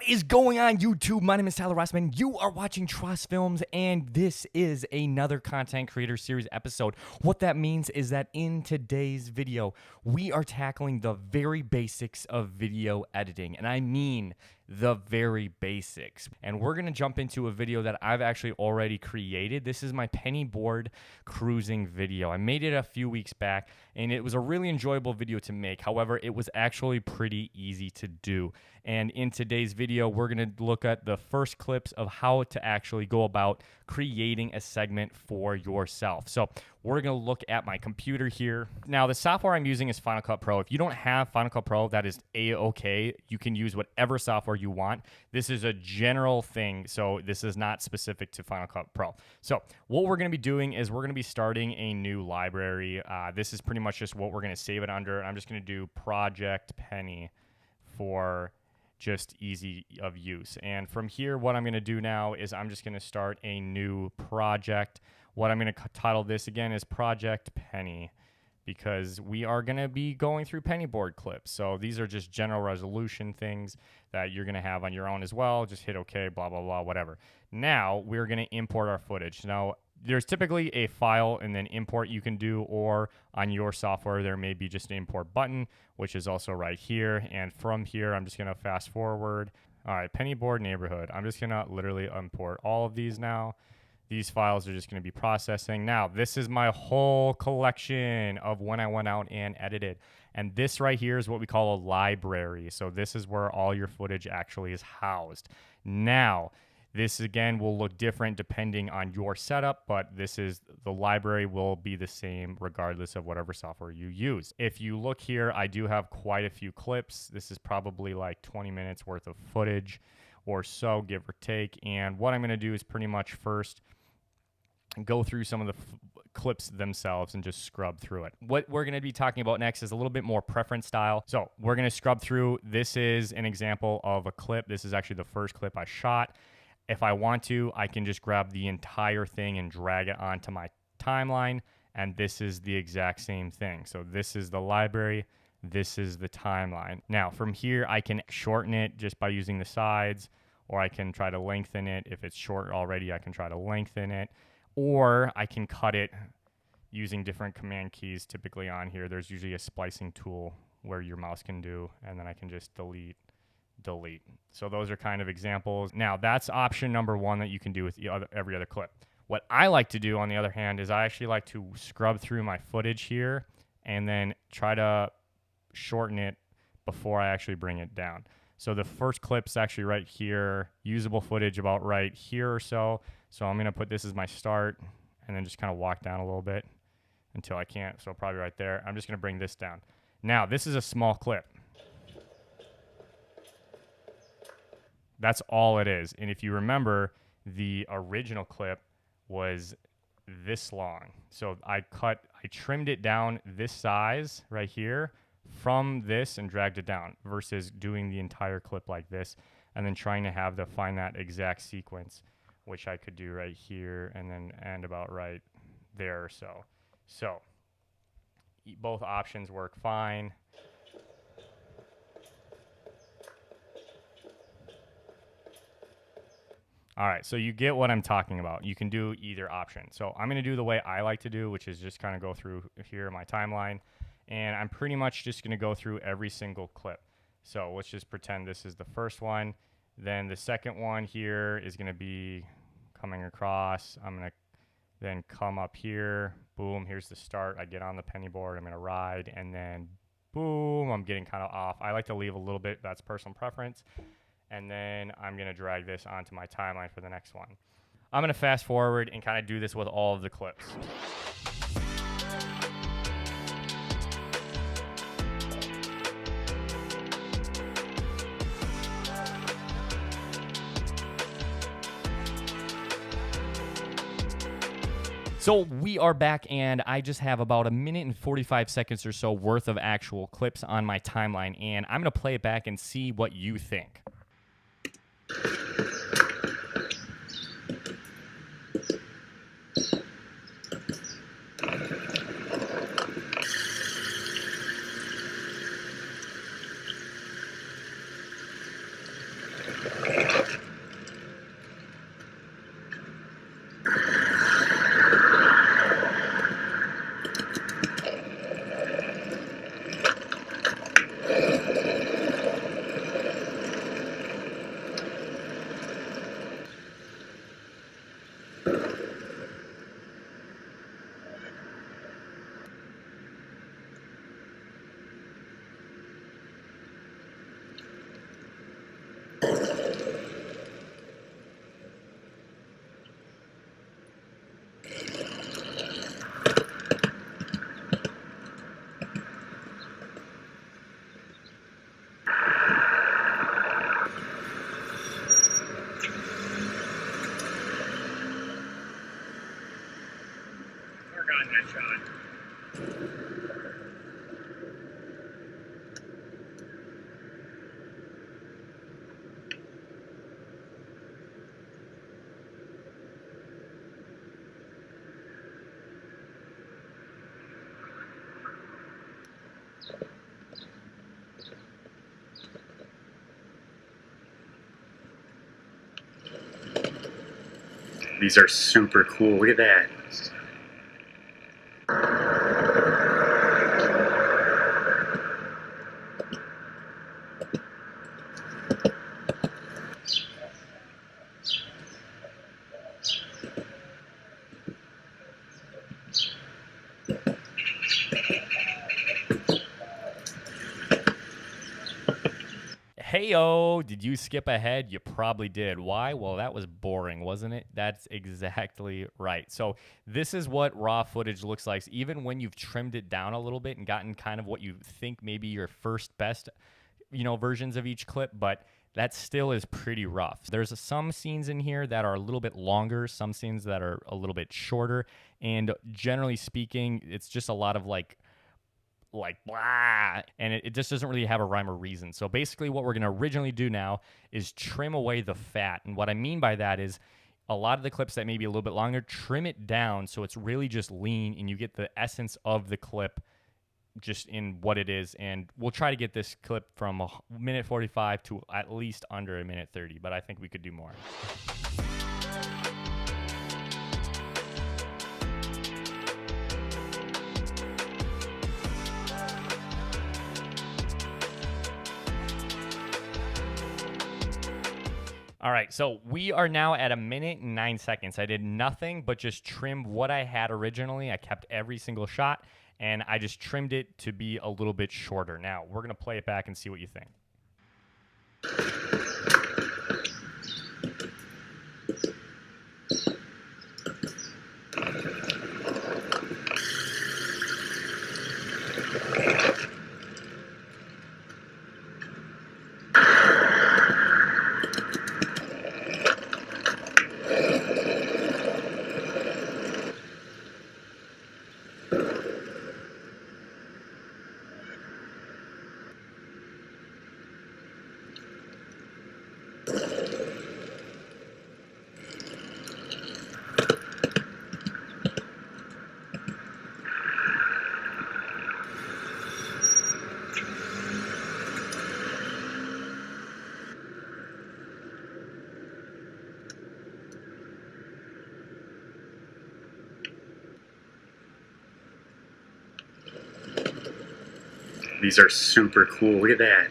What is going on, YouTube? My name is Tyler Rossmann. You are watching Trust Films, and this is another content creator series episode. What that means is that in today's video, we are tackling the very basics of video editing, and I mean the very basics. And we're gonna jump into a video that I've actually already created. This is my penny board cruising video. I made it a few weeks back, and it was a really enjoyable video to make. However, it was actually pretty easy to do. And in today's video, we're going to look at the first clips of how to actually go about creating a segment for yourself. So we're going to look at my computer here. Now, the software I'm using is Final Cut Pro. If you don't have Final Cut Pro, that is A-okay. You can use whatever software you want. This is a general thing, so this is not specific to Final Cut Pro. So what we're going to be doing is we're going to be starting a new library. This is pretty much just what we're going to save it under. I'm just going to do Project Penny for just easy of use. And from here, what I'm going to do now is I'm just going to start a new project. What I'm going to title this again is Project Penny, because we are going to be going through penny board clips. So these are just general resolution things that you're going to have on your own as well. Just hit OK, blah, blah, blah, whatever. Now we're going to import our footage. Now, there's typically a file and then import you can do, or on your software, there may be just an import button, which is also right here. And from here, I'm just going to fast forward. All right, penny board neighborhood. I'm just going to literally import all of these now. These files are just going to be processing. Now, this is my whole collection of when I went out and edited. And this right here is what we call a library. So this is where all your footage actually is housed. Now, this, again, will look different depending on your setup, but the library will be the same regardless of whatever software you use. If you look here, I do have quite a few clips. This is probably like 20 minutes worth of footage or so, give or take. And what I'm going to do is pretty much first go through some of the clips themselves and just scrub through it. What we're going to be talking about next is a little bit more preference style. So we're going to scrub through. This is an example of a clip. This is actually the first clip I shot. If I want to, I can just grab the entire thing and drag it onto my timeline, and this is the exact same thing. So this is the library, this is the timeline. Now, from here, I can shorten it just by using the sides, or I can try to lengthen it. If it's short already, I can try to lengthen it, or I can cut it using different command keys. Typically on here, there's usually a splicing tool where your mouse can do, and then I can just delete. So those are kind of examples. Now, that's option number one that you can do with every other clip. What I like to do, on the other hand, is I actually like to scrub through my footage here and then try to shorten it before I actually bring it down. So the first clip's actually right here, usable footage about right here or so. So I'm going to put this as my start and then just kind of walk down a little bit until I can't. So probably right there. I'm just going to bring this down. Now, this is a small clip. That's all it is. And if you remember, the original clip was this long. So I trimmed it down this size right here from this and dragged it down versus doing the entire clip like this and then trying to find that exact sequence, which I could do right here and then end about right there or so. So both options work fine. All right, so you get what I'm talking about. You can do either option. So I'm going to do the way I like to do, which is just kind of go through here my timeline, and I'm pretty much just going to go through every single clip. So let's just pretend this is the first one. Then the second one here is going to be coming across. I'm going to then come up here. Boom, here's the start. I get on the penny board. I'm going to ride, and then boom, I'm getting kind of off. I like to leave a little bit. That's personal preference. And then I'm going to drag this onto my timeline for the next one. I'm going to fast forward and kind of do this with all of the clips. So we are back, and I just have about a minute and 45 seconds or so worth of actual clips on my timeline, and I'm going to play it back and see what you think. Work on that shot. These are super cool. Look at that. Heyo, did you skip ahead? You probably did. Why? Well, that was boring, wasn't it? That's exactly right. So this is what raw footage looks like, even when you've trimmed it down a little bit and gotten kind of what you think maybe your first best, versions of each clip, but that still is pretty rough. There's some scenes in here that are a little bit longer, some scenes that are a little bit shorter, and generally speaking, it's just a lot of like blah, and it just doesn't really have a rhyme or reason. So basically what we're going to originally do now is trim away the fat. And what I mean by that is a lot of the clips that may be a little bit longer, trim it down so it's really just lean and you get the essence of the clip just in what it is. And we'll try to get this clip from a minute 45 to at least under a minute 30, but I think we could do more. All right, so we are now at a minute and 9 seconds. I did nothing but just trim what I had originally. I kept every single shot, and I just trimmed it to be a little bit shorter. Now, we're going to play it back and see what you think. These are super cool. Look at that.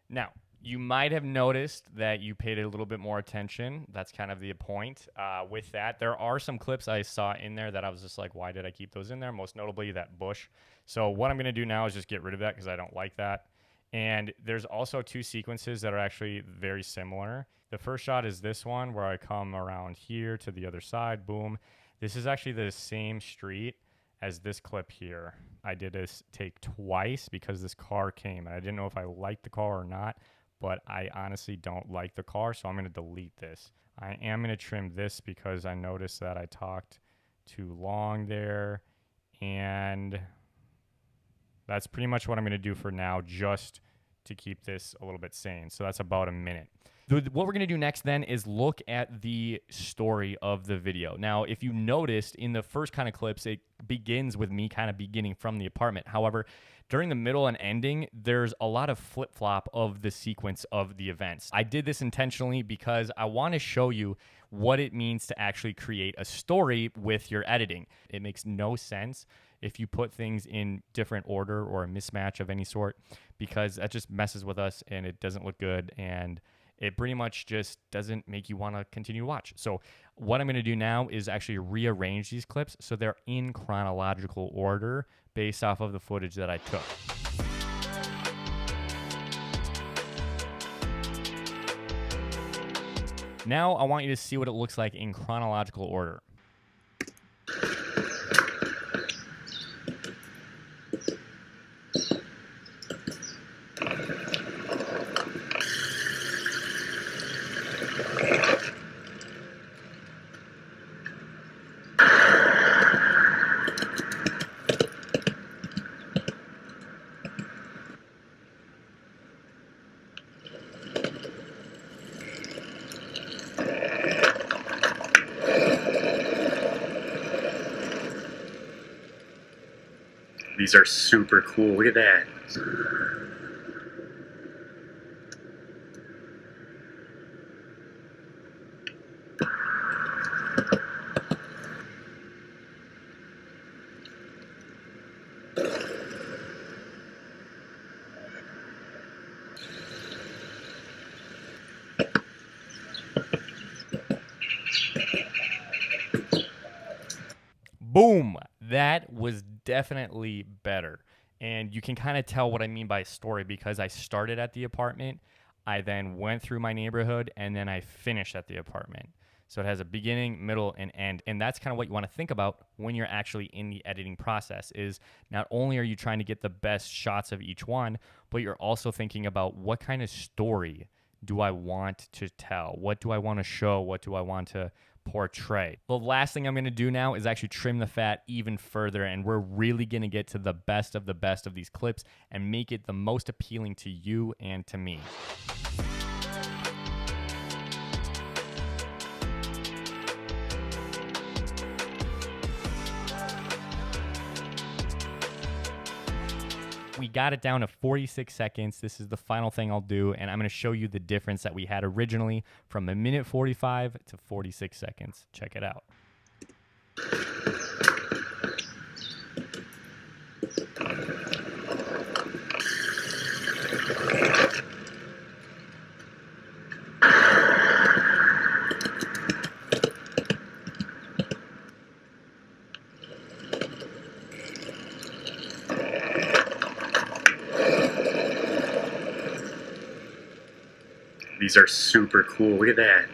Now, you might have noticed that you paid a little bit more attention. That's kind of the point with that. There are some clips I saw in there that I was just like, why did I keep those in there? Most notably that bush. So what I'm going to do now is just get rid of that because I don't like that. And there's also two sequences that are actually very similar. The first shot is this one where I come around here to the other side. Boom. This is actually the same street as this clip here. I did this take twice because this car came and I didn't know if I liked the car or not, but I honestly don't like the car, so I'm going to delete this. I am going to trim this because I noticed that I talked too long there, and that's pretty much what I'm going to do for now, just to keep this a little bit sane. So that's about a minute. What we're going to do next then is look at the story of the video. Now, if you noticed in the first kind of clips, it begins with me kind of beginning from the apartment. However, during the middle and ending, there's a lot of flip-flop of the sequence of the events. I did this intentionally because I want to show you what it means to actually create a story with your editing. It makes no sense if you put things in different order or a mismatch of any sort, because that just messes with us and it doesn't look good, and it pretty much just doesn't make you want to continue to watch. So what I'm going to do now is actually rearrange these clips so they're in chronological order based off of the footage that I took. Now I want you to see what it looks like in chronological order. These are super cool. Look at that. Boom! That was definitely better. And you can kind of tell what I mean by story because I started at the apartment, I then went through my neighborhood, and then I finished at the apartment. So it has a beginning, middle, and end. And that's kind of what you want to think about when you're actually in the editing process is not only are you trying to get the best shots of each one, but you're also thinking about what kind of story do I want to tell? What do I want to show? What do I want to portray? The last thing I'm going to do now is actually trim the fat even further, and we're really going to get to the best of these clips and make it the most appealing to you and to me. We got it down to 46 seconds. This is the final thing I'll do, and I'm going to show you the difference that we had originally from 1:45 to 46 seconds. Check it out. These are super cool. Look at that.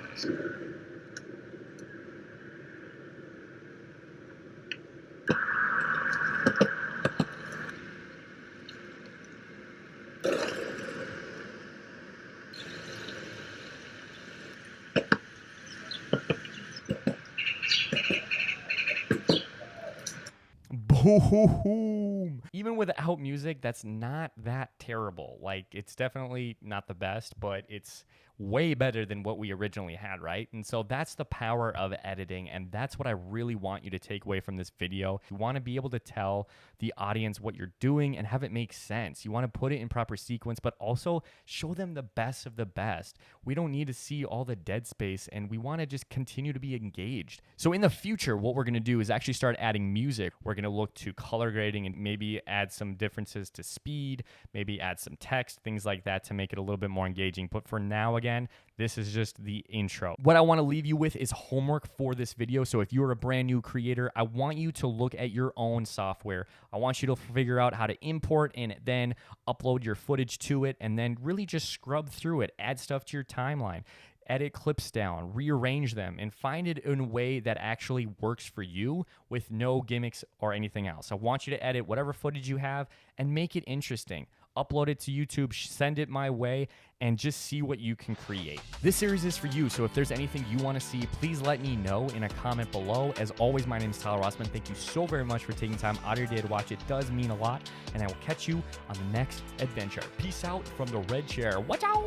Boom! Even without music, that's not that terrible. Like, it's definitely not the best, but it's way better than what we originally had, right? And so that's the power of editing, and that's what I really want you to take away from this video. You want to be able to tell the audience what you're doing and have it make sense. You want to put it in proper sequence, but also show them the best of the best. We don't need to see all the dead space, and we want to just continue to be engaged. So in the future, what we're going to do is actually start adding music. We're going to look to color grading and maybe add some differences to speed, maybe add some text, things like that to make it a little bit more engaging. But for now, again, this is just the intro. What I want to leave you with is homework for this video. So if you're a brand new creator, I want you to look at your own software. I want you to figure out how to import and then upload your footage to it, and then really just scrub through it, add stuff to your timeline, edit clips down, rearrange them, and find it in a way that actually works for you with no gimmicks or anything else. I want you to edit whatever footage you have and make it interesting. Upload it to YouTube, send it my way, and just see what you can create. This series is for you, so if there's anything you want to see, please let me know in a comment below. As always, my name is Tyler Rossmann. Thank you so very much for taking time out of your day to watch. It does mean a lot, and I will catch you on the next adventure. Peace out from the red chair. Watch out!